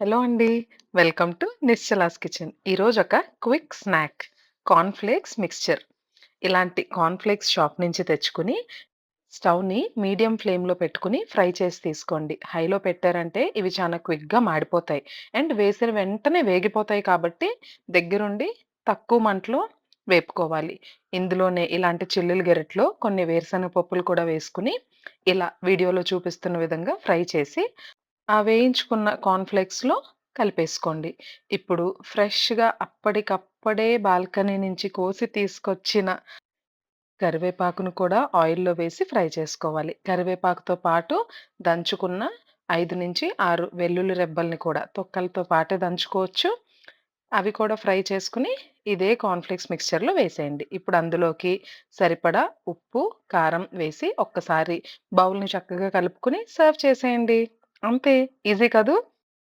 Hello అండి. Welcome to Nischala's kitchen. ఈరోజు ఒక క్విక్ స్నాక్ కార్న్‌ఫ్లేక్స్ మిక్స్చర్. ఇలాంటి కార్న్‌ఫ్లేక్స్ షాప్ నుంచి తెచ్చుకొని స్టవ్‌ని మీడియం ఫ్లేమ్‌లో పెట్టుకొని ఫ్రై చేసి తీసుకోండి. హైలో పెట్టారంటే ఇవి చాలా క్విక్‌గా మాడిపోతాయి. అండ్ వేసిన వెంటనే వేగిపోతాయి కాబట్టి దగ్గరుండి తక్కువ మంటలో వేపుకోవాలి. ఇందులోనే ఇలాంటి చిల్లులు గెరట్లో కొన్ని వేరుశనగ పప్పులు కూడా వేసుకొని ఇలా వీడియోలో చూపిస్తున్న విధంగా ఫ్రై చేసి ఆ వేయించుకున్న కార్న్‌ఫ్లేక్స్‌లో కలిపేసుకోండి. ఇప్పుడు ఫ్రెష్‌గా అప్పటికప్పుడే బాల్కనీ నుంచి కోసి తీసుకొచ్చిన కరివేపాకును కూడా ఆయిల్‌లో వేసి ఫ్రై చేసుకోవాలి. కరివేపాకుతో పాటు దంచుకున్న 5-6 వెల్లుల్లి రెబ్బల్ని కూడా తొక్కలతో పాటే దంచుకోవచ్చు. అవి కూడా ఫ్రై చేసుకొని ఇదే కార్న్‌ఫ్లేక్స్ మిక్స్చర్‌లో వేసేయండి. ఇప్పుడు అందులోకి సరిపడా ఉప్పు, కారం వేసి ఒక్కసారి బౌల్‌ని చక్కగా కలుపుకొని సర్వ్ చేసేయండి. అంతే. ఈజీ కదూ!